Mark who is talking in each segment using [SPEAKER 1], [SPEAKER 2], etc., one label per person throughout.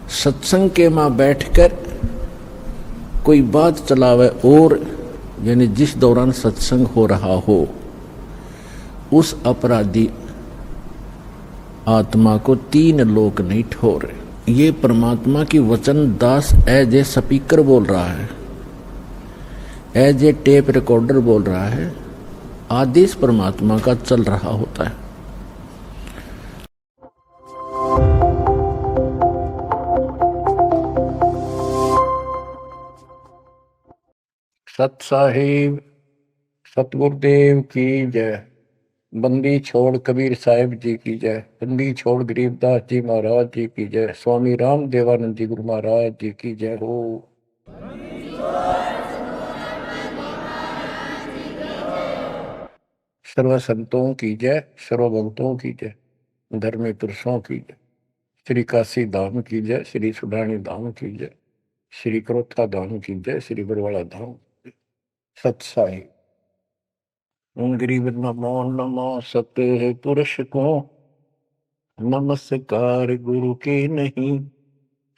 [SPEAKER 1] सत्संग के मां बैठकर कोई बात चलावे और यानी जिस दौरान सत्संग हो रहा हो उस अपराधी आत्मा को 3 लोक नहीं ठोर। ये परमात्मा की वचन दास एज ए स्पीकर बोल रहा है, एज ए टेप रिकॉर्डर बोल रहा है, आदेश परमात्मा का चल रहा होता है। सत साहिब सतगुरुदेव की जय। बंदी छोड़ कबीर साहिब जी की जय। बंदी छोड़ गरीबदास जी महाराज जी की जय। स्वामी राम देवानंद जी गुरु महाराज जी की जय हो। सर्व संतों की जय, सर्व भक्तों की जय, धर्म पुरुषों की जय। श्री काशी धाम की जय, श्री सुडानी धाम की जय, श्री क्रोथा धाम की जय, श्री बरवाड़ा धाम। सत साहिब। गरीब नमो नमो सत्य पुरुष को, नमस्कार गुरु के नहीं।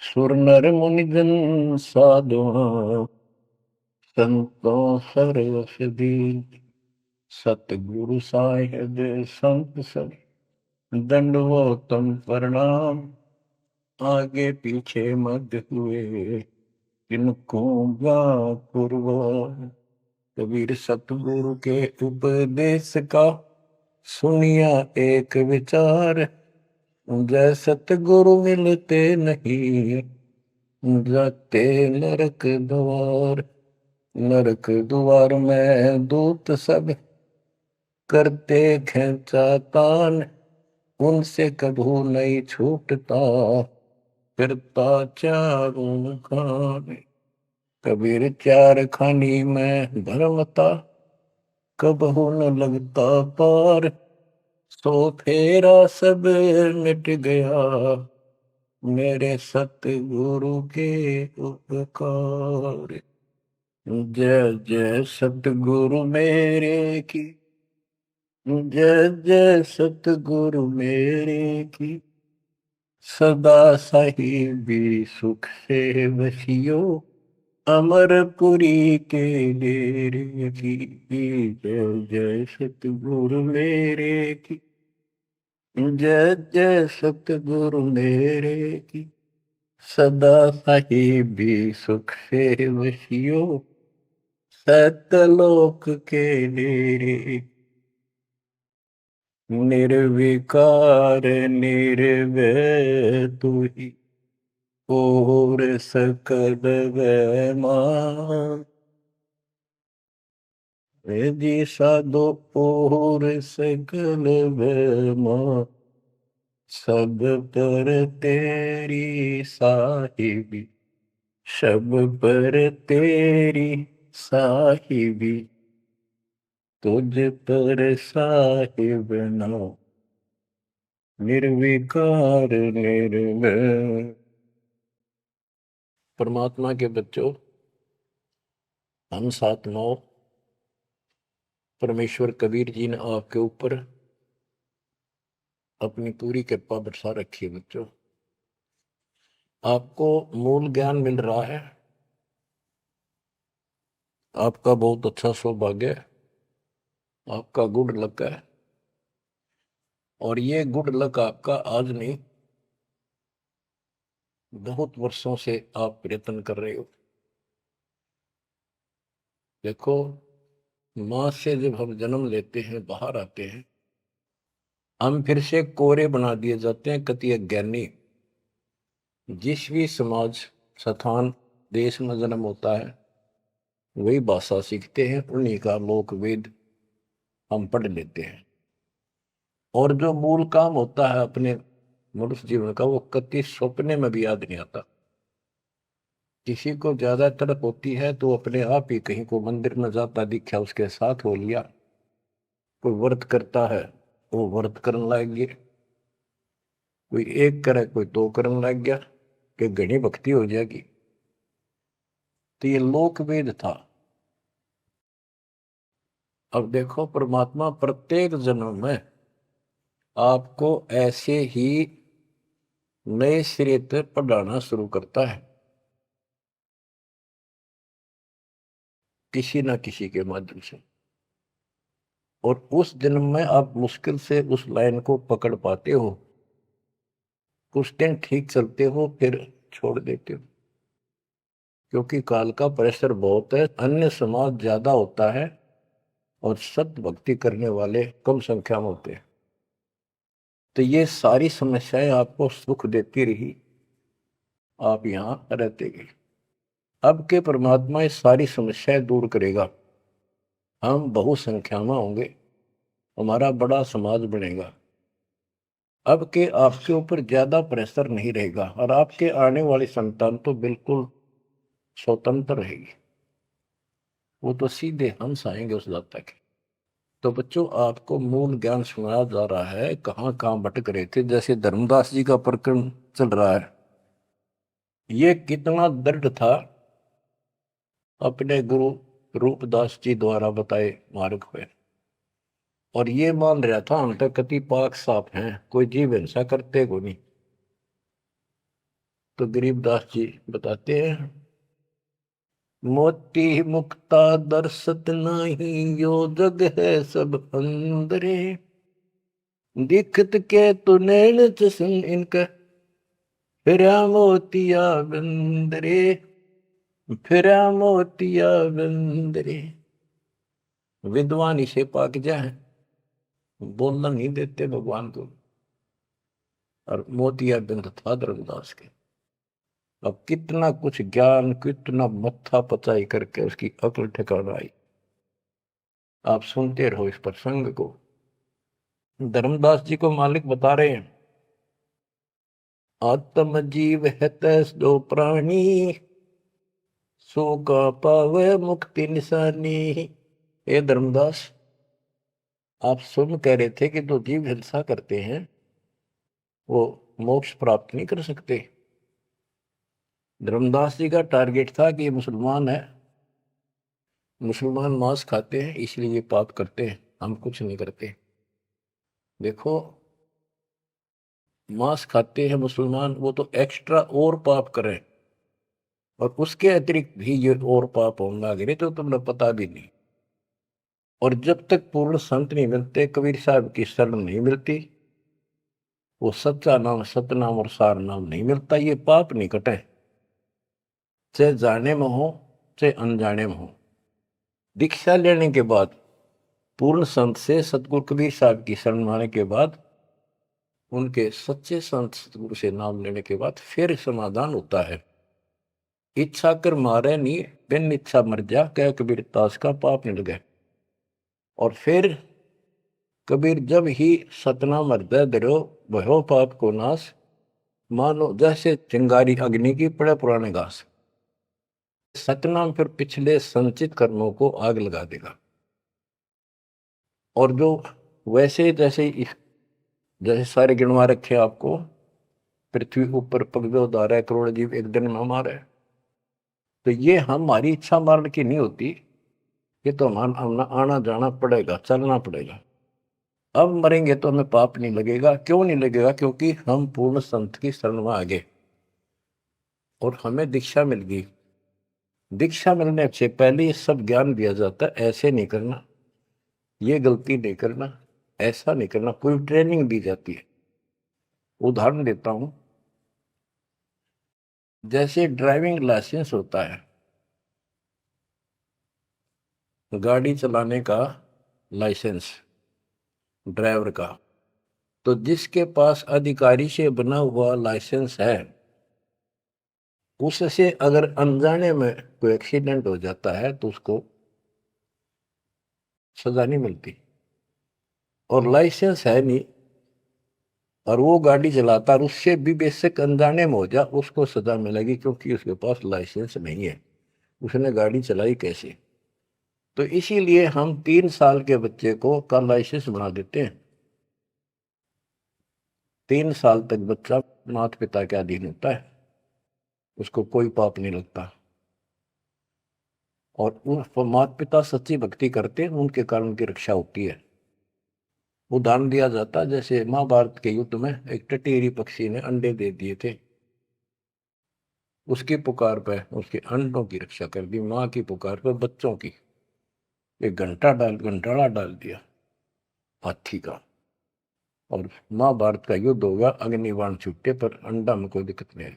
[SPEAKER 1] सुर नर मुनि जन साधुआ, संतों सर्वसदी। सतगुरु साहिब संत सब, दंडवतम प्रणाम। आगे पीछे मध्य हुए, किनको पूर्व। कबीर सतगुरु के उपदेश का, सुनिया एक विचार। जय सतगुरु मिलते नहीं, जाते नरक द्वार। नरक द्वार में दूत सब, करते खेचा तान। उनसे कभू नहीं छूटता, फिरता चारों खान। कबीर चार खानी में धर्मता, कबहू न लगता पार। सो फेरा सब मिट गया, मेरे सतगुरु के उपकार। जय जय सतगुरु मेरे की, जय जय सतगुरु मेरे की। सदा साहिबी सुख से बसियो, अमरपुरी के डेरे की। जय जय सतगुरु मेरे की, जय जय सतगुरु मेरे की। सदा साहिबी सुख से बसियो, सतलोक के डेरे। निर्विकार निर्भय तू ही, और सकल वैमान। जी साधो और सकल वैमान। सब पर तेरी साहिबी, सब पर तेरी साहिबी। तुझ पर साहिब नाम, निर्विकार निर्भय। परमात्मा के बच्चों, हम 7-9 परमेश्वर कबीर जी ने आपके ऊपर अपनी पूरी कृपा बरसा रखी है। बच्चों, आपको मूल ज्ञान मिल रहा है, आपका बहुत अच्छा सौभाग्य है, आपका गुड लक है। और ये गुड लक आपका आज नहीं, बहुत वर्षों से आप प्रयत्न कर रहे हो। देखो, मां से जब हम जन्म लेते हैं, बाहर आते हैं, हम फिर से कोरे बना दिए जाते हैं, कति अज्ञानी। जिस भी समाज, स्थान, देश में जन्म होता है, वही भाषा सीखते हैं, उन्हीं का लोक वेद हम पढ़ लेते हैं। और जो मूल काम होता है अपने मनुष्य जीवन का, वो कति सपने में भी याद नहीं आता। किसी को ज्यादा तड़प होती है तो अपने आप ही कहीं को मंदिर में जाता दिखा, उसके साथ हो लिया। कोई व्रत करता है, वो व्रत करने लग गया। कोई एक करे, कोई 2 करने लग गया कि घनी भक्ति हो जाएगी। तो ये लोक वेद था। अब देखो, परमात्मा प्रत्येक जन्म में आपको ऐसे ही नए सिरे से पढ़ाना शुरू करता है, किसी ना किसी के माध्यम से। और उस जन्म में आप मुश्किल से उस लाइन को पकड़ पाते हो, कुछ दिन ठीक चलते हो, फिर छोड़ देते हो, क्योंकि काल का प्रेशर बहुत है, अन्य समाज ज्यादा होता है और सत्य भक्ति करने वाले कम संख्या में होते हैं। तो ये सारी समस्याएं आपको सुख देती रही, आप यहां रहते गए। अब के परमात्मा ये सारी समस्याएं दूर करेगा, हम बहुसंख्या में होंगे, हमारा बड़ा समाज बनेगा। अब के आपके ऊपर ज्यादा प्रेशर नहीं रहेगा और आपके आने वाली संतान तो बिल्कुल स्वतंत्र रहेगी, वो तो सीधे हंस आएंगे उस दाता के। तो बच्चों, आपको मूल ज्ञान सुनाया जा रहा है, कहाँ कहाँ भटक रहे थे। जैसे धर्मदास जी का प्रकरण चल रहा है, ये कितना दृढ़ था अपने गुरु रूपदास जी द्वारा बताए मार्ग पे, और ये मान रहा था हम तो कति पाक साफ हैं, कोई जीव हिंसा करते को नहीं। तो गरीबदास जी बताते हैं, मोती मुक्ता दर्शत नाही, यो जग है सब अंदरे, दिखत के तु नैन चसन इनका, फिरा मोतिया बंदरे, फिरा मोतिया बंदरे। विद्वान इसे पाक जाए, बोलना नहीं देते भगवान को, और मोतिया बिंद था धर्मदास के। अब कितना कुछ ज्ञान, कितना मत्था पचाई करके उसकी अकल ठिकाना आई। आप सुनते रहो इस प्रसंग को। धर्मदास जी को मालिक बता रहे हैं, आत्म जीव है तैस दो प्राणी, सो का पावे मुक्ति निशानी। ये धर्मदास, आप सुन कह रहे थे कि जो जीव हिंसा करते हैं वो मोक्ष प्राप्त नहीं कर सकते। धर्मदास जी का टारगेट था कि ये मुसलमान है, मुसलमान मांस खाते हैं इसलिए ये पाप करते हैं, हम कुछ नहीं करते। देखो, मांस खाते हैं मुसलमान, वो तो एक्स्ट्रा और पाप करें, और उसके अतिरिक्त भी ये और पाप होंगे गिरे तो तुम्हें पता भी नहीं। और जब तक पूर्ण संत नहीं मिलते, कबीर साहब की शरण नहीं मिलती, वो सच्चा नाम, सतनाम और सार नाम नहीं मिलता, ये पाप नहीं कटे, चाहे जाने में हो चाहे अनजाने में हो। दीक्षा लेने के बाद, पूर्ण संत से सतगुरु कबीर साहब की शरण माने के बाद, उनके सच्चे संत सतगुरु से नाम लेने के बाद फिर समाधान होता है। इच्छा कर मारे नहीं, बिन इच्छा मर जा, कह कबीर दास का पाप मिल गए। और फिर कबीर जब ही सतनाम हृदय धरो, भयो पाप को नाश, मानो जैसे चिंगारी अग्नि की पड़े पुराने घास। सतनाम फिर पिछले संचित कर्मों को आग लगा देगा। और जो वैसे जैसे जैसे सारे गिनवा रखे आपको, पृथ्वी ऊपर पगदो धारा करोड़ जीव एक दिन में हमारे, तो ये हमारी इच्छा मारने की नहीं होती, ये तो हमें आना जाना पड़ेगा, चलना पड़ेगा। अब मरेंगे तो हमें पाप नहीं लगेगा। क्यों नहीं लगेगा? क्योंकि हम पूर्ण संत की शरण में आ गए और हमें दीक्षा मिल गई। दीक्षा मिलने से पहले ये सब ज्ञान दिया जाता है, ऐसे नहीं करना, ये गलती नहीं करना, ऐसा नहीं करना, पूरी ट्रेनिंग दी जाती है। उदाहरण देता हूं, जैसे ड्राइविंग लाइसेंस होता है, गाड़ी चलाने का लाइसेंस ड्राइवर का, तो जिसके पास अधिकारी से बना हुआ लाइसेंस है, उससे अगर अनजाने में कोई एक्सीडेंट हो जाता है तो उसको सजा नहीं मिलती। और लाइसेंस है नहीं और वो गाड़ी चलाता और उससे भी बेशक अनजाने में हो जा, उसको सजा मिलेगी, क्योंकि उसके पास लाइसेंस नहीं है, उसने गाड़ी चलाई कैसे। तो इसीलिए हम 3 साल के बच्चे को का लाइसेंस बना देते हैं। 3 साल तक बच्चा माता पिता के अधीन होता है, उसको कोई पाप नहीं लगता। और उन माता पिता सच्ची भक्ति करते हैं, उनके कारण उनकी रक्षा होती है। उदाहरण दिया जाता, जैसे महाभारत के युद्ध में एक टटीरी पक्षी ने अंडे दे दिए थे, उसकी पुकार पर उसके अंडों की रक्षा कर दी, माँ की पुकार पर बच्चों की। एक घंटाड़ा डाल दिया हाथी का, और महाभारत का युद्ध होगा, अग्निबाण छूटे पर अंडा में कोई दिक्कत नहीं।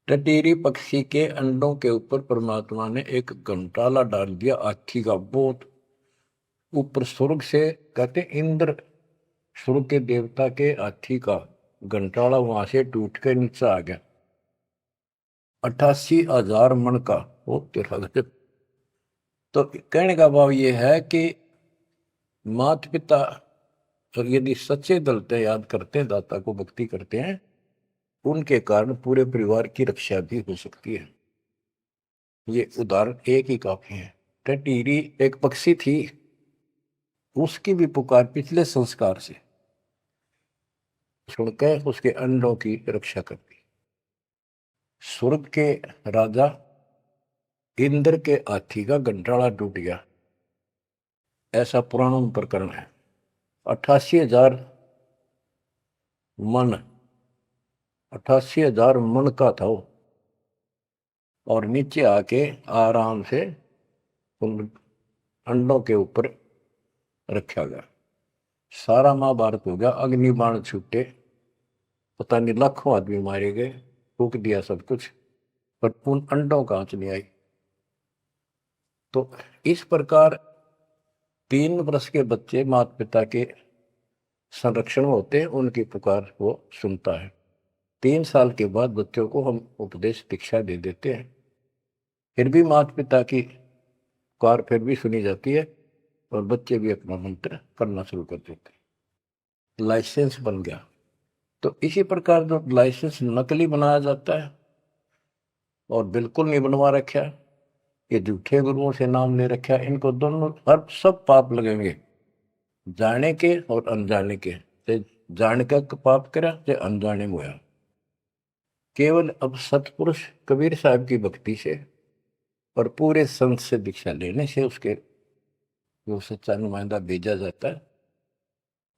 [SPEAKER 1] टटीरी पक्षी के अंडों के ऊपर परमात्मा ने एक घंटाला डाल दिया हाथी का, बहुत ऊपर स्वर्ग से, कहते इंद्र स्वर्ग के देवता के हाथी का घंटाला वहां से टूट के नीचे आ गया, 88,000 मन का। वो तेरा गजब। तो कहने का भाव ये है कि माता पिता और यदि सच्चे दिल से याद करते हैं, दाता को भक्ति करते हैं, उनके कारण पूरे परिवार की रक्षा भी हो सकती है। ये उदाहरण एक ही काफी है। टटीरी एक पक्षी थी, उसकी भी पुकार पिछले संस्कार से सुनकर उसके अंडों की रक्षा कर दी। स्वर्ग के राजा इंद्र के हाथी का घंटाड़ा टूट गया, ऐसा पुराण प्रकरण है। 88,000 मन, 88,000 मन का था वो, और नीचे आके आराम से उन अंडों के ऊपर रखा गया। सारा महाभारत हो गया, अग्निबाण छूटे, पता नहीं लाखों आदमी मारे गए, फूक दिया सब कुछ, पर उन अंडों का आंच नहीं आई। तो इस प्रकार 3 वर्ष के बच्चे माता पिता के संरक्षण होते हैं, उनकी पुकार वो सुनता है। 3 साल के बाद बच्चों को हम उपदेश दीक्षा दे देते हैं, फिर भी माता पिता की पुकार फिर भी सुनी जाती है, और बच्चे भी अपना मंत्र करना शुरू कर देते हैं। लाइसेंस बन गया। तो इसी प्रकार जो लाइसेंस नकली बनाया जाता है और बिल्कुल नहीं बनवा रखा, ये झूठे गुरुओं से नाम ले रखा, इनको दोनों हर सब पाप लगेंगे, जाने के और अनजाने के। जान का पाप करा चाहे अनजाने में हुआ। केवल अब सतपुरुष कबीर साहब की भक्ति से और पूरे संत से दीक्षा लेने से उसके जो सच्चा नुमाइंदा भेजा जाता है,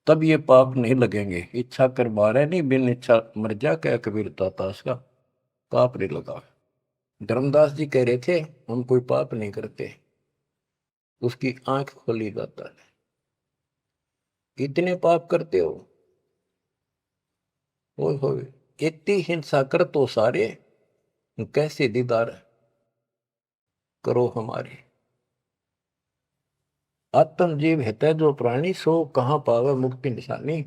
[SPEAKER 1] तब ये पाप नहीं लगेंगे। इच्छा कर मारे नहीं, बिन इच्छा मर जा, क्या कबीर दातास का पाप नहीं लगा। धर्मदास जी कह रहे थे हम कोई पाप नहीं करते, उसकी आंख खोली जाता है। इतने पाप करते हो, इतनी हिंसा कर तो सारे, कैसे दीदार करो हमारे। आत्म जीव है जो प्राणी, सो कहाँ पावे मुक्ति निशानी।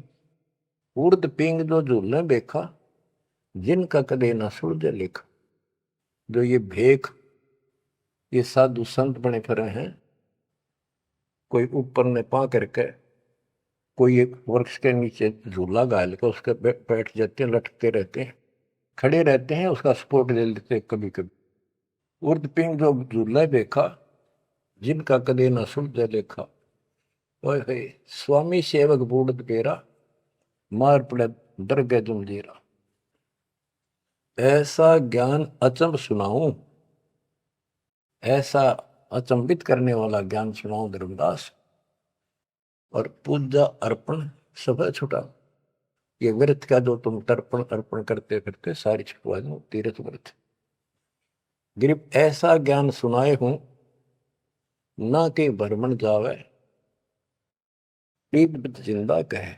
[SPEAKER 1] उर्द पिंग जो झूलने देखा, जिनका कदे न सुलझे लिखा। जो ये भेख, ये साधु संत बने फिरे हैं, कोई ऊपर ने पा करके, कोई एक वृक्ष के नीचे झूला गाल के उसके बैठ जाते हैं, लटकते रहते हैं, खड़े रहते हैं, उसका सपोर्ट ले लेते कभी कभी। उर्द पिंग जो झूला देखा, जिनका कदे न सुलझे लेखा। ओए स्वामी सेवक बूढ़ पेरा, मार पड़े दरगह जमजीरा। ऐसा ज्ञान अचंब सुनाऊं, ऐसा अचंबित करने वाला ज्ञान सुनाऊं धर्मदास, और पूजा अर्पण सब छुटा। ये व्रत का जो तुम तर्पण अर्पण करते फिरते सारी छुटवा दो, तीर्थ व्रत। गिरिप ऐसा ज्ञान सुनाए हूं, ना के भ्रमण जावे, जिंदा कहे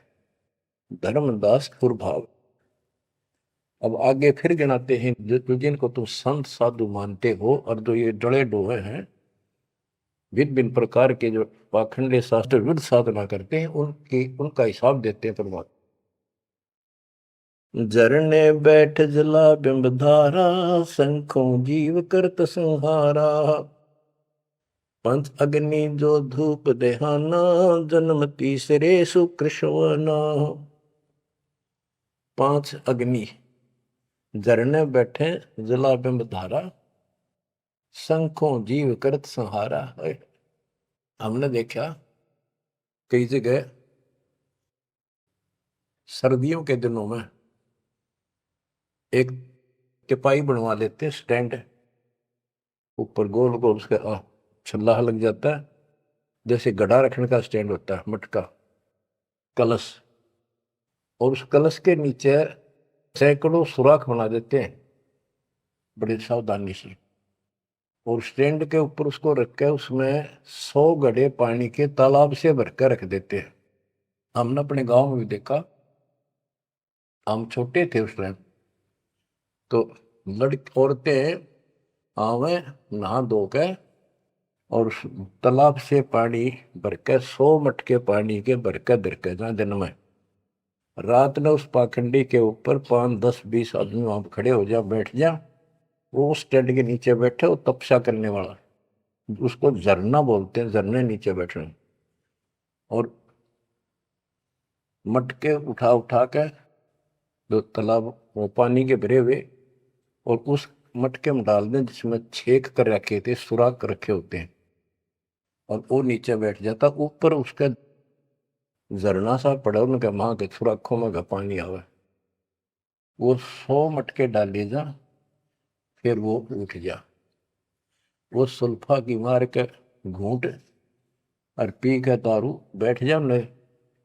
[SPEAKER 1] धर्मदास कुरभाव। अब आगे फिर गिनाते हैं, जिनको तुम संत साधु मानते हो, और जो ये डले डोहे हैं, भिन्न भिन्न प्रकार के जो पाखंडी शास्त्र विरुद्ध साधना करते हैं, उनका हिसाब देते हैं परमात्मा। झरने बैठ जला बिंबधारा, शंखों जीव करत संहारा। पंच अग्नि जो धूप देहाना, जन्म तीसरे सुकृष्णवना। 5 अग्नि झरने बैठे जला बिंबधारा, शंखों जीव करत संहारा। हमने देखा कई जगह सर्दियों के दिनों में एक टिपाई बनवा लेते हैं, स्टैंड ऊपर गोल गोल उसका छल्ला लग जाता है, जैसे गड़ा रखने का स्टैंड होता है, मटका, कलश, और उस कलश के नीचे सैकड़ों सुराख बना देते हैं बड़ी सावधानी से, और स्टैंड के ऊपर उसको रख के उसमें 100 घड़े पानी के तालाब से भर कर रख देते हैं। हमने अपने गांव में भी देखा, हम छोटे थे उस टाइम, तो लड़की औरतें आवे नहा धो के और उस तालाब से पानी भर के 100 मटके पानी के भर के धर के जहाँ दिन में रात में उस पाखंडी के ऊपर 5, 10, 20 आदमी वहां खड़े हो जा, बैठ जा, वो उस टेंट के नीचे बैठे, वो तपस्या करने वाला, उसको झरना बोलते हैं, झरने नीचे बैठे, और मटके उठा उठा के जो तालाब वो पानी के भरे हुए, और उस मटके में डाल दें जिसमें छेक कर रखे थे, सुराख रखे होते हैं, और वो नीचे बैठ जाता, ऊपर उसका झरना सा पड़ा, उनके माँ के सुराखों में का पानी आवे, वो 100 मटके डाले जा, फिर वो उठ जा, वो सुल्फा की मार के घूंट और पी के दारू बैठ जा, न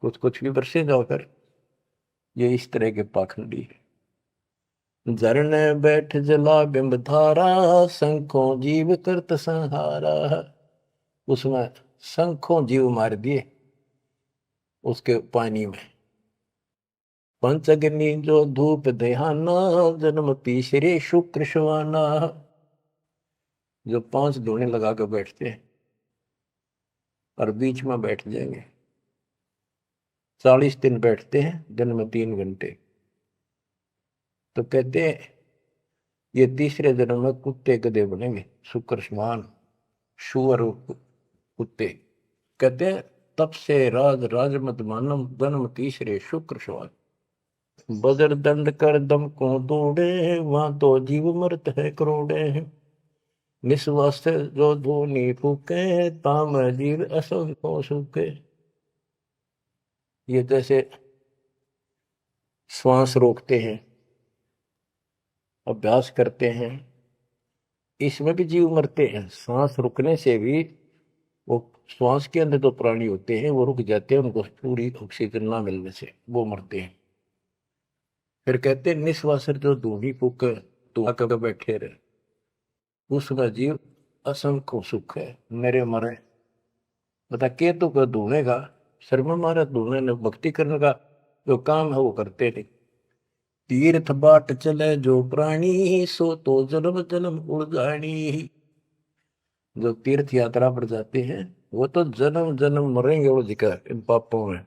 [SPEAKER 1] कुछ कुछ भी बरसे जाओ कर। ये इस तरह के पाखंडी है। झरने बैठ जला बिंब धारा, शंखों जीव करत संहारा, उसमें शंखों जीव मार दिए उसके पानी में। पंचअग्नि जो धूप देहाना, जन्म तीसरे शुक्र शवाना, जो 5 धूने लगा कर बैठते हैं और बीच में बैठ जाएंगे, 40 दिन बैठते हैं, दिन में 3 घंटे, तो कहते हैं ये तीसरे जन्म में कुत्ते गधे बनेंगे, शुक्र समान शुअर कुत्ते। कहते हैं तब से राज राज मत मानम, जन्म तीसरे शुक्र समान, बजर दंड कर दम को दौड़े, वहां तो जीव मरत है करोड़े, निस्वास जो धोनी फूके, ताम जीव असंग को सूखे। ये जैसे श्वास रोकते हैं, अभ्यास करते हैं, इसमें भी जीव मरते हैं, सांस रुकने से भी, वो श्वास के अंदर जो प्राणी होते हैं वो रुक जाते हैं, उनको पूरी ऑक्सीजन ना मिलने से वो मरते हैं। फिर कहते हैं निस्वासर जो धूनी फूक तू आकर बैठे रहे, उसका जीव असंख्य सुख है, मेरे मरे बता के तो कर धूने का शर्म मारा, धूने ने भक्ति करने का जो काम है वो करते नहीं। तीर्थ बाट चले जो प्राणी, सो तो जन्म जन्म उड़ानी, जो तीर्थ यात्रा पर जाते हैं वो तो जन्म जन्म मरेंगे वो जिक्र इन पापों में।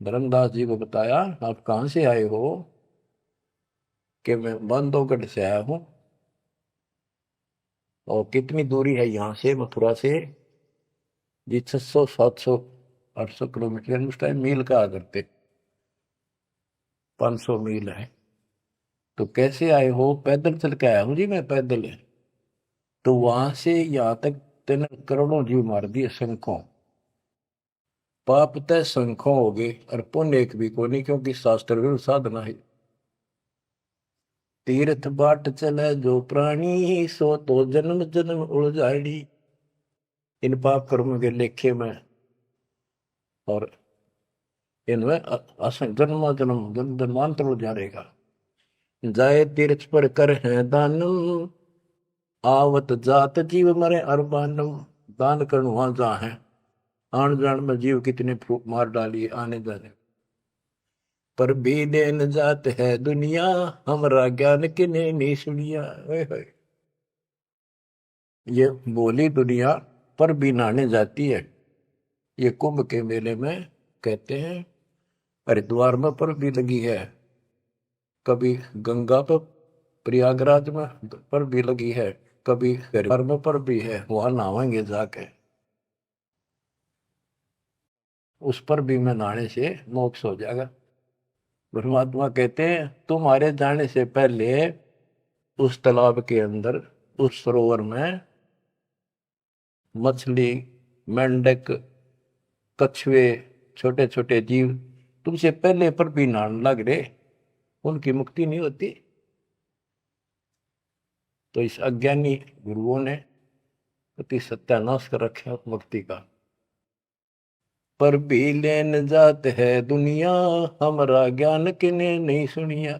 [SPEAKER 1] धर्मदास जी को बताया आप कहां से आए हो, कि मैं बांधवगढ़ से आया हूं, और कितनी दूरी है यहां से मथुरा से, जी 600, 700, 800 किलोमीटर, उस टाइम मील का करते, 500 मील है। तो कैसे आए हो, पैदल चल के आया हूं जी मैं, पैदल है। तो वहां से यहां तक 3 करोड़ों जीव मार दिए, शंखों, पाप तय शंखों हो गए और पुण्य एक भी को नहीं, क्योंकि शास्त्र विरुद्ध साधना है। तीर्थ बाट चले जो प्राणी, सो तो जन्म जन्म उलझाड़ी, इन पाप कर्म के लेखे में और इनमें जन्म जन्म जन्मांतर उलझा रहेगा। जाए तीर्थ पर कर है दानम, आवत जात जीव मरे अरबानम, दान करण वहां जहाँ है, आन जान में जीव कितने फूक मार डालिए आने जाने, पर भी देन जात है दुनिया, हमरा ज्ञान किने नहीं सुनिया। ये बोली दुनिया पर भी नहाने जाती है। ये कुंभ के मेले में कहते हैं हरिद्वार में पर भी लगी है, कभी गंगा पर प्रयागराज में पर भी लगी है, कभी हरिद्वार में पर भी है, वहां नहावेंगे जाके, उस पर भी में नहाने से मोक्ष हो जाएगा। परमात्मा कहते हैं तुम्हारे जाने से पहले उस तालाब के अंदर, उस सरोवर में मछली, मेंढक, कछुए, छोटे छोटे जीव तुमसे पहले पर भी नहाने लग रहे, उनकी मुक्ति नहीं होती। तो इस अज्ञानी गुरुओं ने अति सत्यानाश कर रखा भक्ति का। पर भी लेन जात है दुनिया, हमारा ज्ञान किने नहीं सुनिया।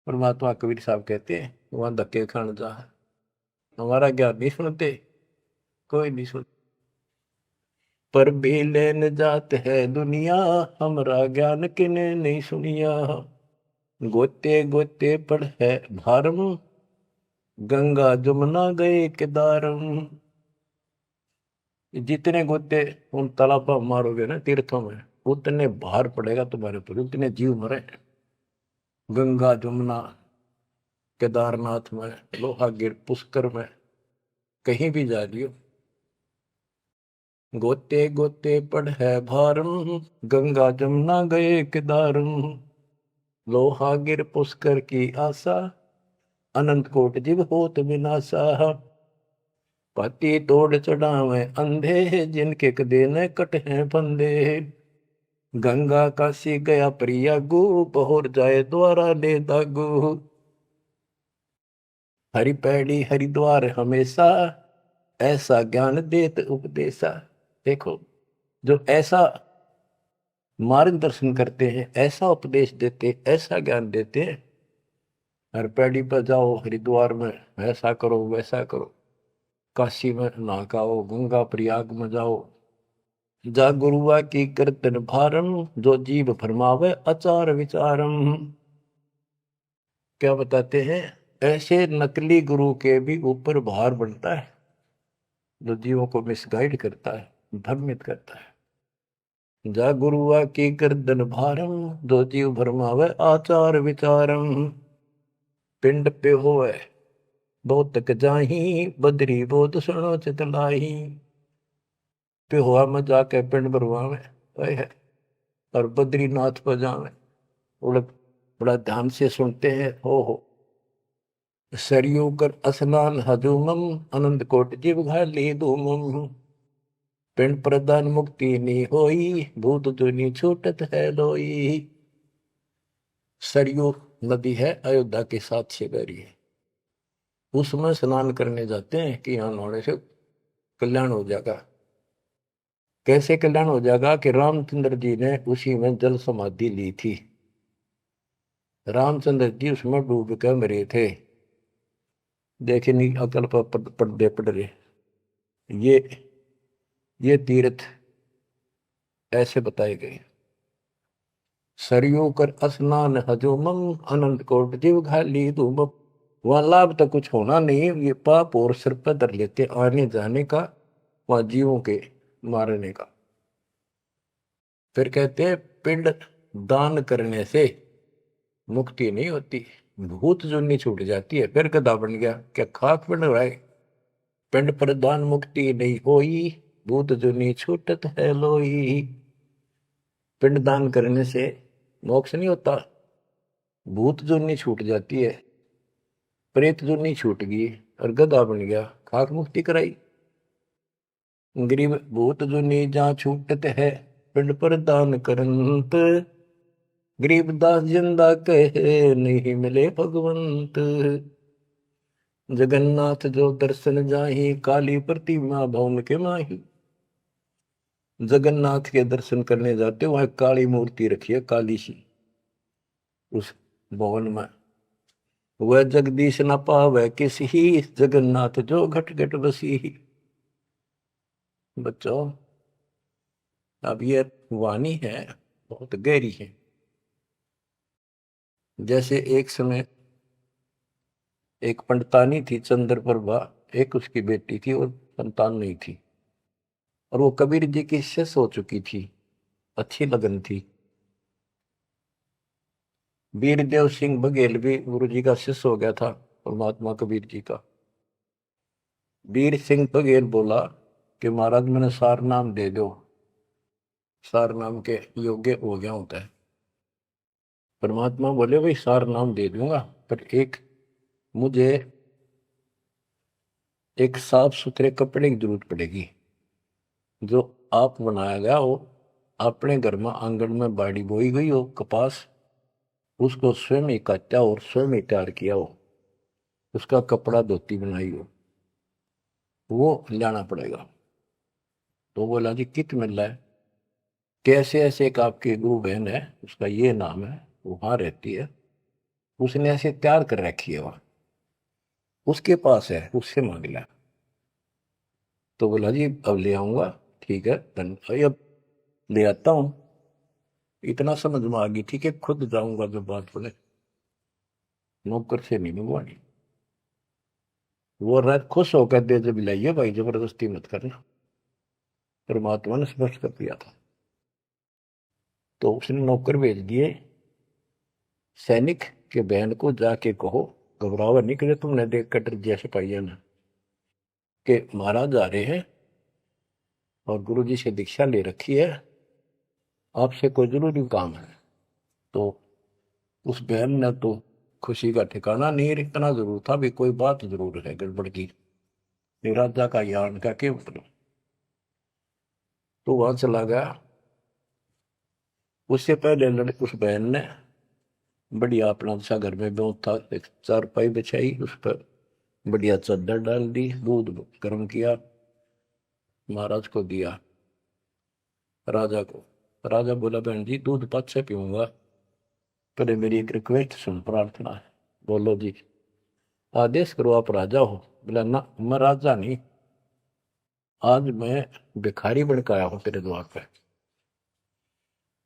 [SPEAKER 1] परमात्मा कबीर साहब कहते हैं वहां धक्के खान जा, हमारा ज्ञान नहीं सुनते, कोई नहीं सुन। पर भी लेन जात है दुनिया, हमारा ज्ञान किने नहीं सुनिया। गोते गोते पड़ है भारम, गंगा जमुना गए केदारम। जितने गोते उन तालाबों मारोगे ना तीर्थों में, उतने भार पड़ेगा तुम्हारे ऊपर, उतने जीव मरे। गंगा जमुना केदारनाथ में, लोहागिर पुष्कर में, कहीं भी जा लियो, गोते गोते पड़ है भारम, गंगा जमुना गए केदारम। लोहागिर पुष्कर की आशा, अनंत कोट जीव होत विनाशा। पाती तोड़ चढ़ावे अंधे, जिनके कदे न कट हैं फंदे। गंगा काशी गया प्रियागु, पहुर जाए द्वारा ले दागु। हरि पैड़ी हरिद्वार हमेशा, ऐसा ज्ञान देत उपदेशा। देखो, जो ऐसा मार्गदर्शन करते हैं, ऐसा उपदेश देते, ऐसा ज्ञान देते हैं। हर पैड़ी पर जाओ, हरिद्वार में ऐसा करो वैसा करो, काशी में नहाओ, गंगा प्रयाग में जाओ। जा गुरुआ की कीर्तन भारम, जो जीव फरमावे आचार विचारम। क्या बताते हैं, ऐसे नकली गुरु के भी ऊपर भार बनता है, जो जीवों को मिसगाइड करता है, भ्रमित करता है। जा गुरुआ की गर्दन भारम, जो जीव भरमावे आचार विचारम। पिंड पे होए बहुत तक जाही, बदरी बहुत सुनो चितलाई। पे हुआ में जाके पिंड भरवावे है, और बद्रीनाथ पर जावे, बड़ा ध्यान से सुनते हैं। हो सरयू कर स्नान हजूमम, अनंत कोट जीव घाली धूमम। पिंड प्रदान मुक्ति नी होई, भूत दुनी छूटत है लोई। सरयू नदी है, अयोध्या के साथ से बहरी है, उसमें स्नान करने जाते हैं कि यहाँ नहाने से कल्याण हो जाएगा। कैसे कल्याण हो जाएगा कि रामचंद्र जी ने उसी में जल समाधि ली थी। रामचंद्र जी उसमें डूब कर मरे थे। देखे नहीं अकल पर पर्दे पड़ रहे। ये तीर्थ ऐसे बताए गए। सरयू कर स्नान हजूमम, अनंत कोट जीव घाली धूमम। वहां लाभ तो कुछ होना नहीं, ये पाप और सिर पर धर लेते आने जाने का, वहां जीवों के मारने का। फिर कहते हैं पिंड दान करने से मुक्ति नहीं होती, भूत जुनी छूट जाती है। फिर गधा बन गया, क्या खाक बन रहा है। पिंड प्रदान मुक्ति नहीं होई, भूत जुनी छूटत है लोई। पिंड दान करने से मोक्ष नहीं होता, भूत जुनी छूट जाती है, प्रेत जुनी छूट गई और गधा बन गया, खाक मुक्ति कराई। गरीब भूत जुनी जहाँ छूटत है, पिंड प्रदान करंत। गरीबदास जिंदा कहे, नहीं मिले भगवंत। जगन्नाथ जो दर्शन जाही, काली प्रतिमा भवन के माही। जगन्नाथ के दर्शन करने जाते, वहां काली मूर्ति रखी है, काली सी, उस भवन में। वह जगदीश न पावे किसी, जगन्नाथ जो घट घट बसी। बच्चों, अब ये वाणी है, बहुत गहरी है। जैसे एक समय एक पंडितानी थी चंद्रप्रभा, एक उसकी बेटी थी और संतान नहीं थी, और वो कबीर जी की शिष्य हो चुकी थी, अच्छी लगन थी। वीरदेव सिंह बघेल भी गुरु जी का शिष्य हो गया था, परमात्मा कबीर जी का। वीर सिंह बघेल बोला कि महाराज मैंने सार नाम दे दो, सार नाम के योग्य हो गया होता है। परमात्मा बोले भाई सार नाम दे दूंगा, पर मुझे एक साफ सुथरे कपड़े की जरूरत पड़ेगी, जो आप बनाया गया हो, अपने घर में आंगन में बाड़ी बोई गई हो कपास, उसको स्वयं ही काटा और स्वयं ही तैयार किया हो, उसका कपड़ा धोती बनाई हो, वो लाना पड़ेगा। तो बोला जी कित मिल रहा है। कि ऐसे ऐसे एक आपकी गुरु बहन है, उसका ये नाम है, वहां रहती है, उसने ऐसे तैयार कर रखी है, वहां उसके पास है, उससे मांग लिया। तो बोला जी अब ले आऊंगा, ठीक है भाई, अब ले आता हूं। इतना समझ में आ गई, ठीक है खुद जाऊंगा, जो बात बोले नौकर से नहीं मंगवानी। वो रात खुश होकर दे जब लाइए भाई, जबरदस्ती मत करना, परमात्मा ने स्पष्ट कर दिया था। तो उसने नौकर भेज दिए सैनिक के बहन को, जाके कहो घबरावा नहीं करे, तुमने देख कटर जैसे पाइया ना कि महाराज आ रहे हैं और गुरु जी से दीक्षा ले रखी है, आपसे कोई जरूरी काम है। तो उस बहन ने तो खुशी का ठिकाना नहीं, इतना जरूर था भी कोई बात जरूर है गड़बड़ की, निराजा का यान का के मतलब। तो वहां चला गया। उससे पहले उस बहन ने बढ़िया अपना सा घर में व्यवस्था, एक चारपाई बिछाई, उस पर बढ़िया चादर डाल दी, दूध गर्म किया, महाराज को दिया, राजा को। राजा बोला बहन जी दूध पद से पीऊंगा, पहले मेरी एक रिक्वेस्ट सुन, प्रार्थना है। बोलो जी। आदेश करो, आप राजा हो। बोला ना, मैं राजा नहीं, आज मैं भिखारी बन के आया हूं तेरे द्वार पे,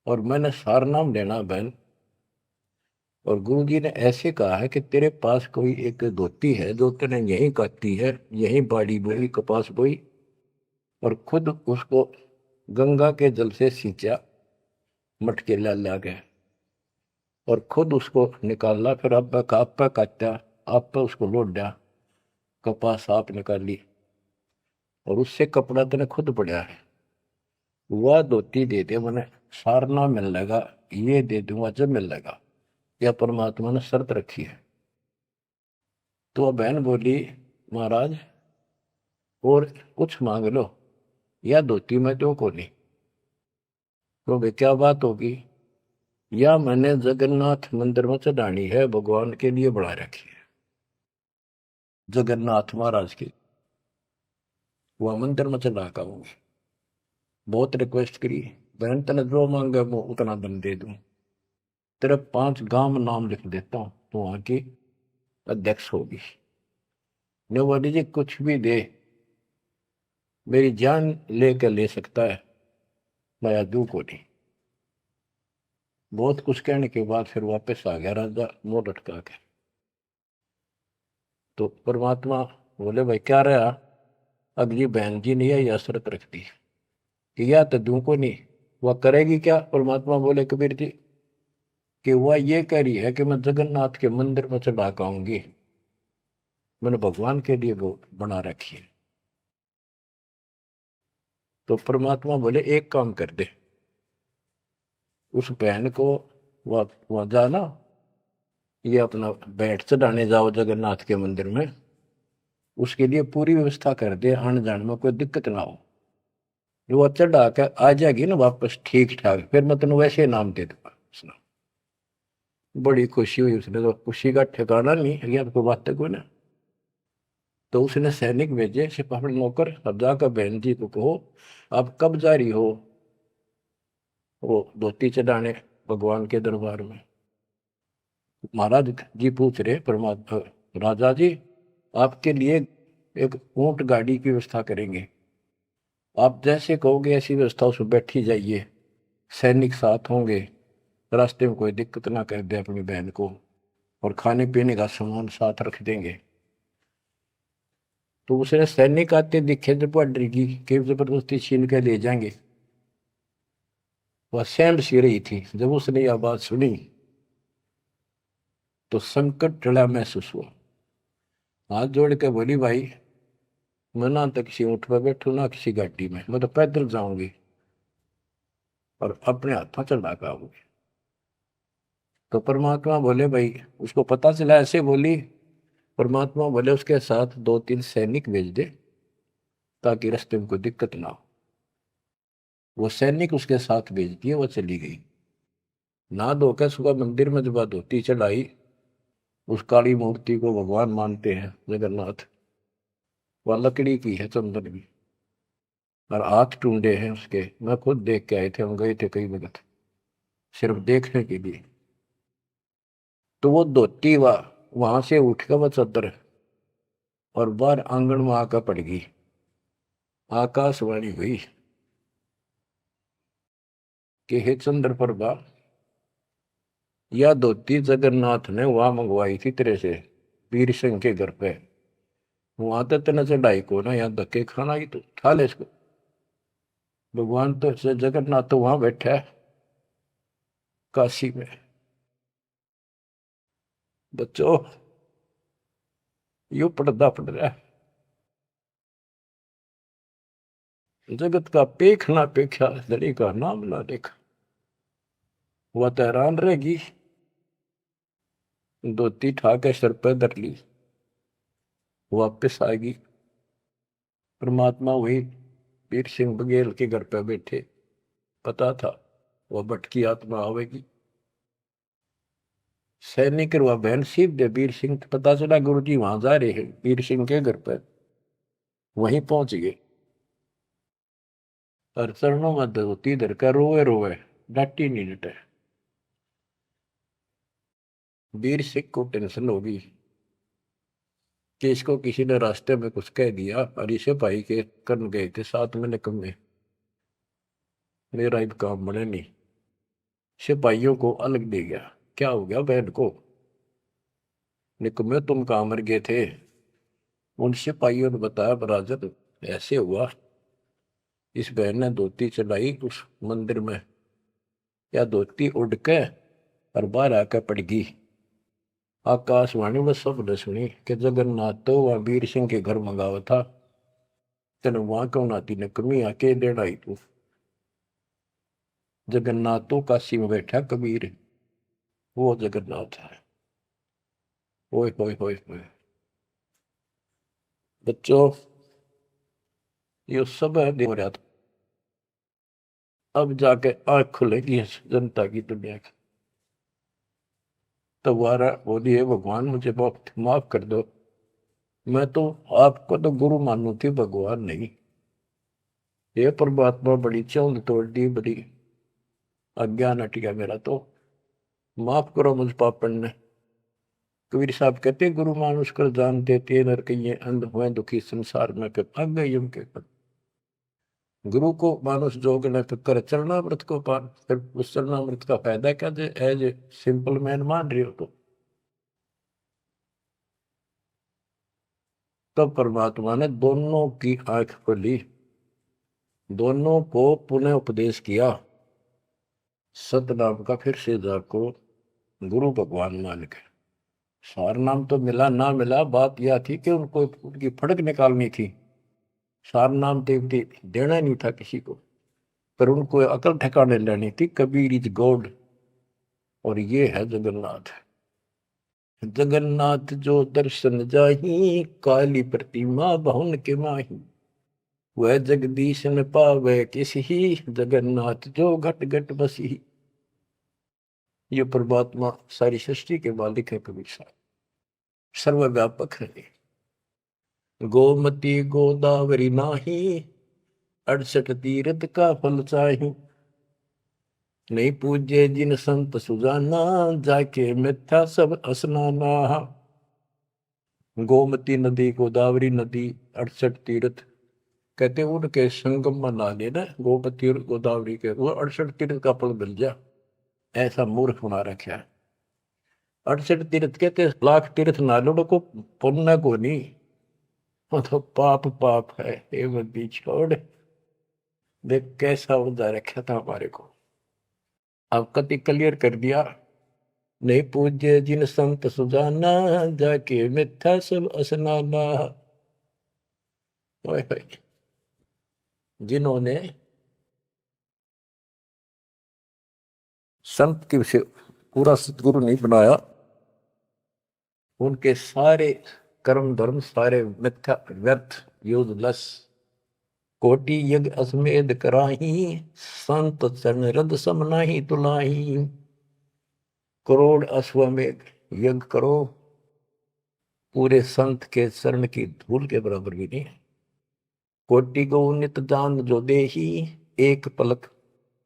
[SPEAKER 1] और मैंने सार नाम लेना बहन। और गुरु जी ने ऐसे कहा है कि तेरे पास कोई एक धोती है जो तेने यहीं काटी है, यहीं बाड़ी बोई, कपास बोई, और खुद उसको गंगा के जल से सींचा, मटके ला गए, और खुद उसको निकाला, फिर अब आप पे काटा, आप पे उसको लौट दिया, कपास आप निकाली, और उससे कपड़ा तेने खुद पड़ा है, वह धोती दे दे, मैंने सारना मिल लेगा, ये दे दूंगा जब मिल लेगा। यह परमात्मा ने शर्त रखी है। तो वह बहन बोली महाराज और कुछ मांग लो, या धोती में दो को नहीं। तो वे क्या बात होगी, या मैंने जगन्नाथ मंदिर में चढ़ानी है, भगवान के लिए बढ़ा रखी है, जगन्नाथ महाराज की, वह मंदिर में चढ़ा का हूँ। बहुत रिक्वेस्ट करी, बहन तेने जो मांगे वो उतना धन दे दूं, तेरे 5 गांव नाम लिख देता हूं, तो वहां की अध्यक्ष होगी। ने बोली जी कुछ भी दे, मेरी जान लेकर ले सकता है, मैं दू को नहीं। बहुत कुछ कहने के बाद फिर वापस आ गया राजा, मुंह लटका के। तो परमात्मा बोले भाई क्या रहा, अगली बहन जी ने यह शर्त रख दी कि या तो दू को नहीं, वह करेगी क्या। परमात्मा बोले कबीर जी कि वह ये कह रही है कि मैं जगन्नाथ के मंदिर में चढ़ा आऊंगी, मैंने भगवान के लिए वो बना रखी है। तो परमात्मा बोले एक काम कर दे, उस बहन को वहां जाना, ये अपना बैठ चढ़ाने जाओ जगन्नाथ के मंदिर में, उसके लिए पूरी व्यवस्था कर दे, आने जाने में कोई दिक्कत ना हो। जो वो चढ़ा कर आ जाएगी ना वापस ठीक ठाक, फिर मैं तेन वैसे नाम दे दूंगा। उसने बड़ी खुशी हुई, उसने तो खुशी का ठिकाना नहीं है, कोई बात कोई ना। तो उसने सैनिक भेजे सिपाही नौकर, अब जाकर बहन जी को कहो आप कब जा रही हो वो धोती चढ़ाने भगवान के दरबार में। महाराज जी पूछ रहे परमात्मा, राजा जी आपके लिए एक ऊंट गाड़ी की व्यवस्था करेंगे, आप जैसे कहोगे ऐसी व्यवस्था उसमें बैठी जाइए, सैनिक साथ होंगे, रास्ते में कोई दिक्कत ना कर दे अपनी बहन को, और खाने पीने का सामान साथ रख देंगे। तो उसने सैनिक आते दिखे जब डर की कि जबरदस्ती छीन के ले जाएंगे, वह सहम सी रही थी। जब उसने यह बात सुनी तो संकट टला महसूस हुआ, हाथ जोड़ के बोली भाई मैं ना तो किसी ऊँट पर बैठू ना किसी गाड़ी में, मैं तो पैदल जाऊंगी और अपने हाथों चला के आऊंगी। तो परमात्मा बोले भाई, उसको पता चला ऐसे बोली, परमात्मा बोले उसके साथ 2-3 सैनिक भेज दे ताकि रास्ते में कोई दिक्कत ना हो। वो सैनिक उसके साथ भेज दिए, वो चली गई। ना धोकर सुबह मंदिर में जब धोती चढ़ाई, उस काली मूर्ति को भगवान मानते हैं जगन्नाथ, वह लकड़ी की है, चंदन की। और हाथ टूंडे हैं उसके, मैं खुद देख के आए थे, हम गए थे कई वक्त सिर्फ देखने के लिए। तो वो धोती वहां से उठ कर वो चद्दर और बाहर आंगन में आकर पड़ गई। आकाशवाणी हुई कि हे चंद्र प्रभा, या धोती जगन्नाथ ने वहां मंगवाई थी तेरे से, वीर सिंह के घर पे। वहां तो तेने चढ़ाई को ना, यहाँ धक्के खाना ही, तो उठा ले इसको। भगवान तो से जगन्नाथ तो वहां बैठा है काशी में। बच्चों, यू पर्दा पड़ रहा है। जगत का पेख ना पेखा, धड़ी का नाम ना देखा। वह तो हैरान रहेगी। धोती ठा के सर पे धर ली, वापिस आएगी। परमात्मा वही वीर सिंह बघेल के घर पे बैठे। पता था वह भटकी आत्मा आवेगी। सैनिक वह बहन सीख दे वीर सिंह, पता चला गुरु जी वहां जा रहे हैं वीर सिंह के घर पर। वहीं पहुंच गए और चरणों में धोती धर कर रोए रोए, डांटी नहीं डटे। वीर सिंह को टेंशन होगी कि इसको किसी ने रास्ते में कुछ कह दिया, और इसे भाई के करन गए थे साथ में निकम्मे, मेरा इन काम बने नहीं। सिपाहियों को अलग दे गया। क्या हो गया बहन को? निकम्मे तुम कहाँ मर गए थे? उन सिपाहियों ने बताया, बराजत ऐसे हुआ, इस बहन ने धोती चलाई उस मंदिर में, या धोती उड़ के और बाहर आकर पड़ गई। आकाशवाणी में सबने सुनी कि जगन्नाथ तो वहां वीर सिंह के घर मंगावा था, तेने वहां क्यों नाती ने कमी आके देना ही तू। जगन्नाथ तो काशी में बैठा कबीर, वो जगन्नाथ है। ओए होए होए होए। बच्चों, ये सब है हो रहा था। अब जाके आंख खुलेगी इस जनता की, दुनिया की। दोबारा बोलिए, भगवान मुझे बहुत माफ कर दो, मैं तो आपको तो गुरु मानू थी, भगवान नहीं। ये परमात्मा बड़ी चौंध तोड़ दी, बड़ी अज्ञान हट गया मेरा, तो माफ करो मुझ पापन ने। कबीर साहब कहते, गुरु मानुष कर जान देते नर कहिए, अंध हुए दुखी संसार में फिर भाग गई उनके पर। गुरु को मानुष जोग न कर चरणामृत को पान, फिर उस चरणामृत का फायदा क्या? जे एज ए सिंपल मैन मान रहे हो तो। तब परमात्मा ने दोनों की आंख खोली, दोनों को पुनः उपदेश किया। सतनाम का फिर से जाको गुरु भगवान मान के। सार नाम तो मिला ना मिला, बात यह थी कि उनको उनकी फड़क निकालनी थी। सार नाम देवती देना नहीं था किसी को, पर उनको अकल ठिकाने लेनी थी। कबीर इज गॉड, और ये है जगन्नाथ। जगन्नाथ जो दर्शन जाही, काली प्रतिमा बहुन के माही। वह जगदीश न पावे किसी, जगन्नाथ जो घट घट बसी। ये परमात्मा सारी सृष्टि के मालिक है कबीर साहब, सर्वव्यापक है। गोमती गोदावरी नाही, 68 तीर्थ का फल चाही। नहीं पूजे जिन संत सुजाना, जाके मिथ्या सब स्नाना। गोमती नदी, गोदावरी नदी, 68 तीर्थ, कहते हैं उनके संगम में नहा लेना गोमती और गोदावरी के, वो 68 तीर्थ का फल मिल जा। ऐसा मूर्ख बना रखा है। 68 तीर्थ कहते लाख तीर्थ ना लो को पुण्य को नहीं, वो तो पाप पाप है। ये बंदी छोड़, देख कैसा उदा रखा था हमारे को। अब कति क्लियर कर दिया। नहीं पूज्य जिन संत सुजाना, जाके मिथ्या सब स्नाना। ओए होए, जिन्होंने संत की से पूरा सतगुरु नहीं बनाया, उनके सारे कर्म धर्म सारे मिथ्या व्यर्थ यूजलेस। कोटि यज्ञ अश्वमेध कराही, संत चरण रद सम नाही तुलाही। करोड़ अश्वमेध यज्ञ करो, पूरे संत के चरण की धूल के बराबर भी नहीं है। कोटि गौ नित दान जो देही, एक पलक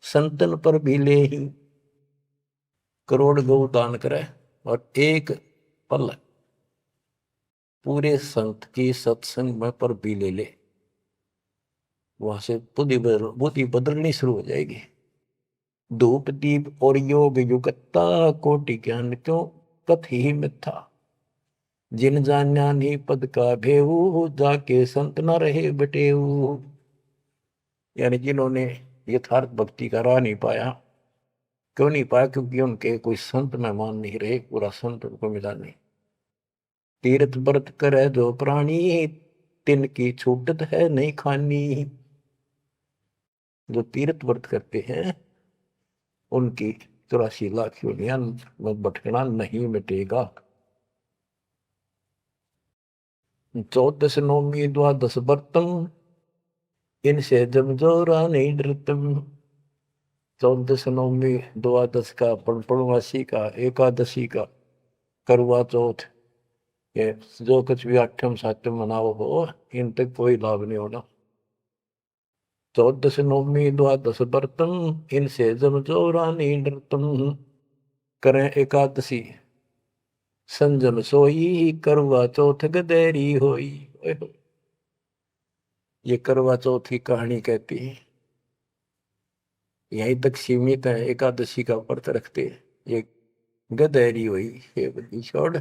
[SPEAKER 1] संतन पर भी लेही। करोड़ गौ दान करे और एक पल पूरे संत की सत्संग में पर भी ले ले, वहां से बुद्धि बदलनी शुरू हो जाएगी। धूप दीप और योग युगता, कोटि ज्ञान क्यों कथ ही मिथ्या। जिन जान्या नहीं पद का भेऊ, जाके संत न रहे बटेऊ। यानी जिन्होंने यथार्थ भक्ति का राह नहीं पाया, क्यों नहीं पाया? क्योंकि उनके कोई संत मेहमान नहीं रहे, पूरा संत उनको मिला नहीं। तीर्थ व्रत करे जो प्राणी, तिनकी छूटत है नहीं खानी। जो तीर्थ व्रत करते हैं उनकी 84 लाख योनियां में भटकना नहीं मिटेगा। 14 नौमी द्वादश व्रतम, इनसे जब जोरा नहीं डरतम। 14 नौमी द्वादश का, पूर्णमासी का, एकादशी का, करवा चौथ, ये जो कुछ भी आठम सातम मनाओ हो, इन तक कोई लाभ नहीं होना। 14 नौमी द्वादश व्रतम, इनसे जब जोरा नहीं डरतम। करें एकादशी संजम सोई, करवा चौथ गदेरी होई। ये करवा चौथ की कहानी कहती है, यहीं तक सीमित है। एकादशी का व्रत रखते ये गदेरी हुई, ये बंदी छोड़,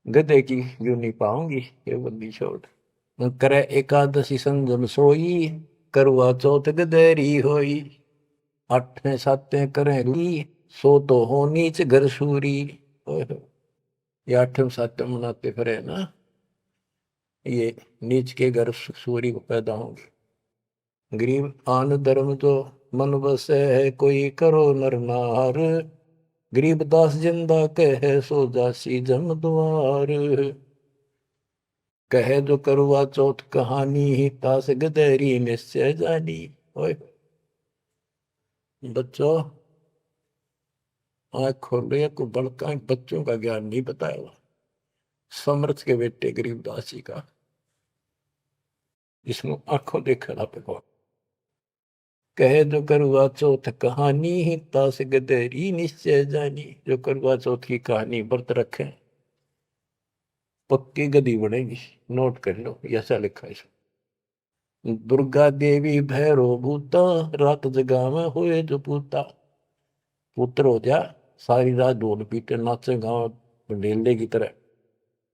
[SPEAKER 1] गधे की यूं नहीं पाऊंगी, ये बंदी छोड़। करे एकादशी संजम सोई, करवा चौथ गदेरी होई। 8 7 करें ली, सो तो हो नीच घर सूरी। ये 8 7 मनाते फिरे ना, ये नीच के घर सूरी को पैदा होंगे। गरीब आन धर्म तो मन बसे है, कोई करो नर नार। गरीब दास जिंदा कहे, सो जासी जम द्वार। कहे जो करवा चौथ कहानी, ही तास गदेरी निश्चय जानी। ओए बच्चों, आँख खोलो, को बड़का बच्चों का ज्ञान नहीं बताया। समर्थ के बेटे गरीबदास जी का, जिसमें आंखों देखा पे कहे जो करवा चौथ कहानी, ही तास गदेरी निश्चय जानी। जो करवा चौथ की कहानी व्रत रखे पक्की गदी बनेगी। नोट कर लो, ऐसा लिखा है। दुर्गा देवी भैरो भूता, रात जगा में हुए जो पूता। पुत्र हो जा, सारी रात ढोल पीटे नाचे गाँव ढेले की तरह,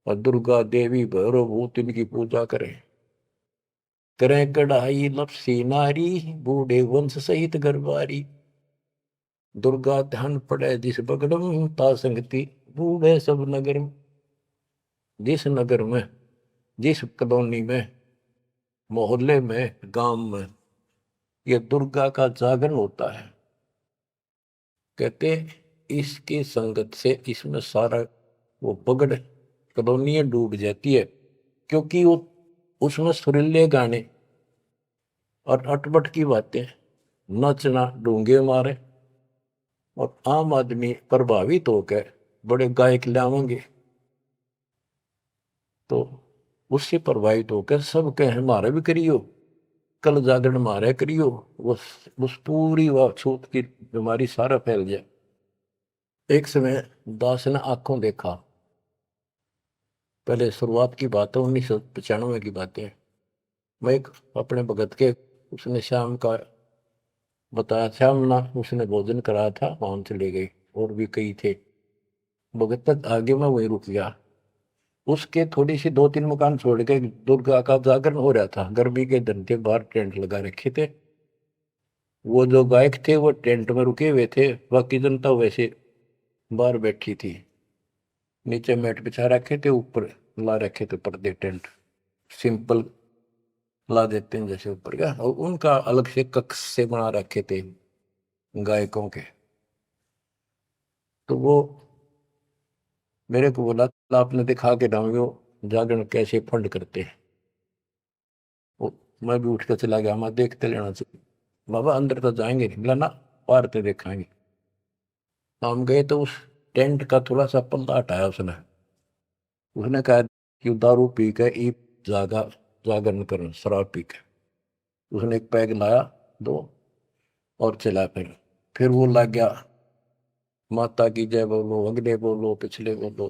[SPEAKER 1] और दुर्गा देवी भैरो भूत इनकी पूजा करें। करें कढ़ाई लपसी नारी, बूढ़े वंश सहित गरबारी। दुर्गा ध्यान पड़े जिस बगड़म, ता संगति बूढ़े सब नगर। जिस नगर में, जिस कॉलोनी में, मोहल्ले में, गांव में ये दुर्गा का जागरण होता है, कहते इसकी संगत से इसमें सारा वो पगड़ कॉलोनियां डूब जाती है। क्योंकि वो उसमें सुरीले गाने और अटपट की बातें, नचना, डूंगे मारे, और आम आदमी प्रभावित होकर बड़े गायक लावेंगे, तो उससे प्रभावित होकर सब कहे हमारे भी करियो, कल जागरण मारे करियो। उस पूरी व छूत की बीमारी सारा फैल जाए। एक समय दास ने आंखों देखा, पहले शुरुआत की बात है, 1995 की बातें। मैं एक अपने भगत के, उसने शाम का बताया, शाम ना उसने भोजन कराया था, वहां चले गई, और भी कई थे। भगत तक आगे मैं वहीं रुक गया। उसके थोड़ी सी 2 3 मकान छोड़ के दुर्गा का जागरण हो रहा था। गर्मी के दिन थे, बाहर टेंट लगा रखे थे। वो जो गायक थे वो टेंट में रुके हुए थे, बाकी जनता वैसे बाहर बैठी थी। नीचे मैट बिछा रखे थे, ऊपर ला रखे थे पर्दे, टेंट सिंपल ला देते हैं जैसे ऊपर का, और उनका अलग से कक्ष से बना रखे थे गायकों के। तो वो मेरे को बोला, आपने दिखा के डाउंगे जागरण कैसे फंड करते हैं। वो मैं भी उठ कर चला गया, मैं देखते लेना चाहिए। बाबा अंदर तो जाएंगे नहीं, बोला ना, पार ते देखाएंगे। हम गए तो उस टेंट का थोड़ा सा पल्ला हटाया उसने। उसने कहा कि दारू पी के ई जागा जागरण कर शराब पी के। उसने एक पैग लाया 2 और चला। फिर वो लग गया माता की जय बोलो, अगले बोलो, पिछले बोलो,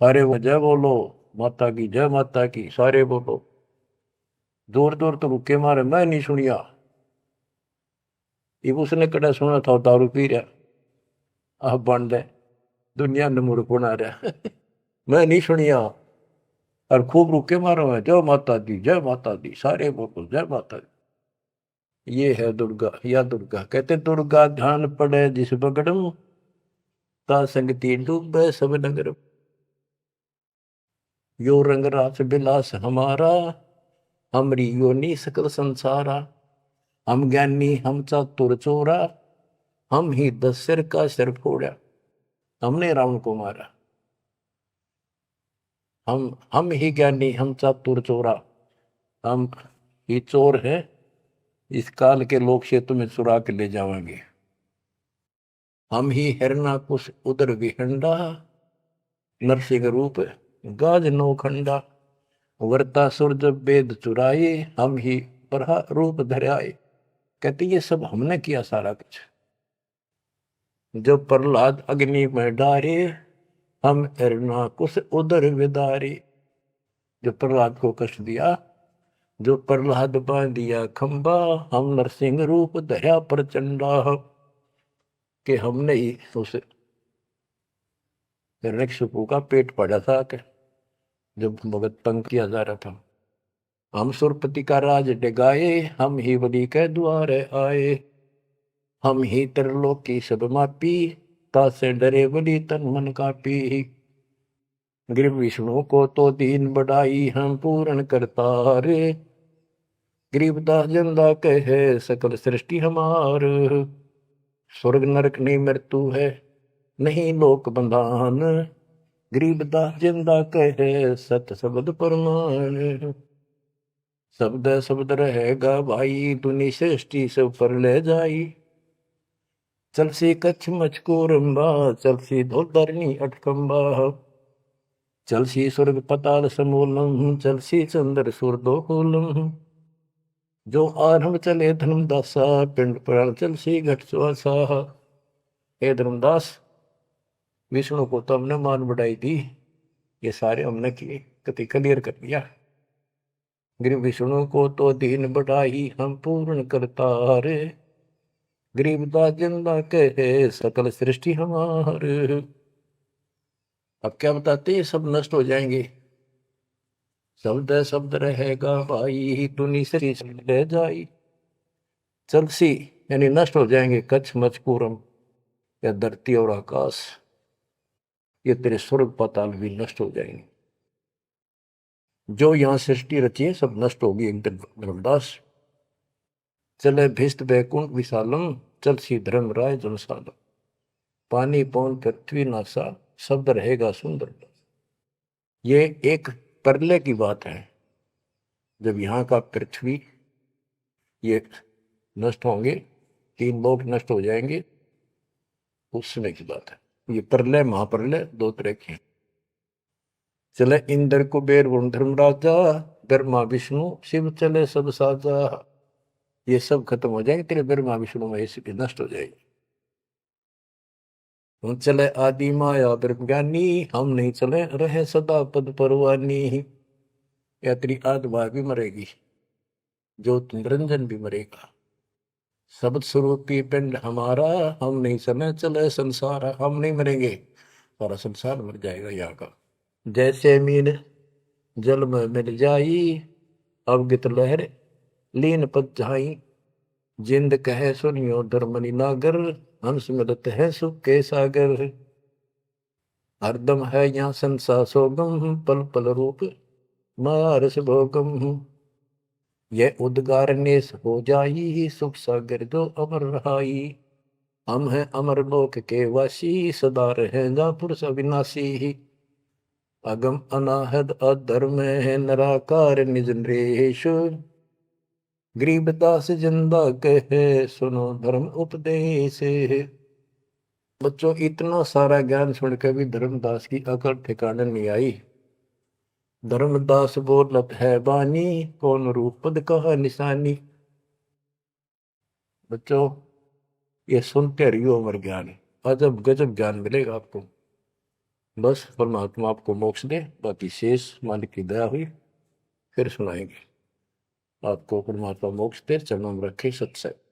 [SPEAKER 1] सारे वो जय बोलो, माता की जय, माता की, सारे बोलो। दूर दूर तो रुके मारे, मैं नहीं सुनिया। ये उसने कड़ा सुना था, दारू पी रहा, आप बन दे दुनिया ने मूर्ख बना रहा। मैं नहीं सुनिया और खूब रुके मारो है, जय माता दी, जय माता दी, सारे बोलो जय माता दी। ये है दुर्गा, या दुर्गा। कहते दुर्गा ध्यान पड़े जिस बगड़म, ता संगति डूबे सब नगर। यो रंग रास बिलास हमारा, हमरी योनि सकल संसारा। हम ज्ञानी हम चातुर चोरा, हम ही 10 सिर का सिर फोड़ा। हमने रावण को मारा, हम ही ज्ञानी हम चातुर चोरा। हम ही चोर है, इस काल के लोग से तुम्हें चुरा के ले जाएंगे। हम ही हिरणाकुश उदर विहंडा, नरसिंह रूप गाज नौखंडा। वर्तासुर जब वेद चुराए, हम ही बरहा रूप धराए। कहते ये सब हमने किया सारा कुछ। जब प्रहलाद अग्नि में डारे, हम हिरणाकुश उदर विदारे। जो प्रहलाद को कष्ट दिया, जो प्रहलाद बांध दिया खंबा, हम नरसिंह रूप धरा प्रचंडा। कि हमने ही उस हिरण्यकशिपु का पेट फाड़ा था कि जब भगत तंग किया जा रहा था। हम सुरपति का राज डिगाए, हम ही बलि के द्वार आए। हम ही त्रिलोक की सब मापी, तासे डरे बलि तन मन कापी। गिर विष्णु को तो दीन बढ़ाई, हम पूर्ण करता रे। गरीबदास जिंदा कहे सकल सृष्टि हमार। स्वर्ग नरक नहीं मृत्यु है, नहीं लोक बंधान। गरीबदास जिंदा कहे सत शब्द प्रमाण। शब्द शब्द रहेगा भाई, दुनि सृष्टि सब पर ले जाई। चलसी कच्छ मचकोरम्बा, चलसी धोधरनी अटकम्बा। चलसी स्वर्ग पताल समूलम, चलसी चंद्र सुरदोलम। जो आरंभ चले धर्मदासा, पिंड पुराण चलसी घट सुहासा। हे धर्मदास, विष्णु को तो हमने मान बढ़ाई दी, ये सारे हमने किए, कति क्लियर कर दिया। गिर विष्णु को तो दीन बढ़ाई, हम पूर्ण करता रे। गरीबदास जिंदा कहे सकल सृष्टि हमारे। अब क्या बताते, ये सब नष्ट हो जाएंगे। शब्द शब्द रहेगा भाई, दुनि से ले जाई। चलसी यानी नष्ट हो जाएंगे, कच्छ मचकूरम या धरती और आकाश, ये तेरे स्वर्ग पाताल भी नष्ट हो जाएंगे। जो यहां सृष्टि रची है सब नष्ट होगी एक दिन। धर्मदास चले भिस्त बैकुंठ विशालम, चल सी धर्म राय जनसालम। पानी पौन पृथ्वी नासा, शब्द रहेगा सुंदर। ये एक परले की बात है, जब यहाँ का पृथ्वी ये नष्ट होंगे, 3 लोक नष्ट हो जाएंगे, उस समय की बात है। ये प्रलय महाप्रलय 2 तरह के हैं। चले इंद्र कुबेर वरुण धर्मराजा, ब्रह्मा विष्णु शिव चले सब साजा। ये सब खत्म हो जाएंगे, तेरे ब्रह्मा विष्णु महेश भी नष्ट हो जाएंगे। हम चले आदि माया ब्रह्म ज्ञानी, हम नहीं चले रहे सदा पद परवानी। या तेरी आत्मा भी मरेगी, जो निरंजन भी मरेगा। शब्द स्वरूपी पिंड हमारा, हम नहीं समय चले संसार। हम नहीं मरेंगे, सारा संसार मर जाएगा यहाँ का। जैसे मीन जल में मिल जाई, अवगित लहर लीन पद जाई। जिंद कहे सुनियो धर्मनि नागर, हंस मिलत है सुख के सागर। हरदम है यहाँ संसा सोगम, पल पल रूप माया रस भोगम। यह उद्गार नेस हो जाई, सुख सागर जो अमर रहाई। हम हैं अमर लोक के वासी, सदा रहेगा पुरुष अविनाशी। अगम अनाहद अधर्म है, निराकार निज नरेश। गरीबदास जिंदा कहे सुनो धर्म उपदेश। बच्चों, इतना सारा ज्ञान सुन के भी धर्मदास की अकल ठिकाने नहीं आई। धर्मदास बोलत है बानी, कौन रूप पद कहा निशानी। बच्चों, ये सुनते रहियो अमर ज्ञान, अजब गजब ज्ञान मिलेगा आपको। बस परमात्मा आपको मोक्ष दे, बाकी शेष मालिक की दया हुई फिर सुनाएंगे। आपको परमात्मा मोक्ष दे, चरणों में रखे सत्संग।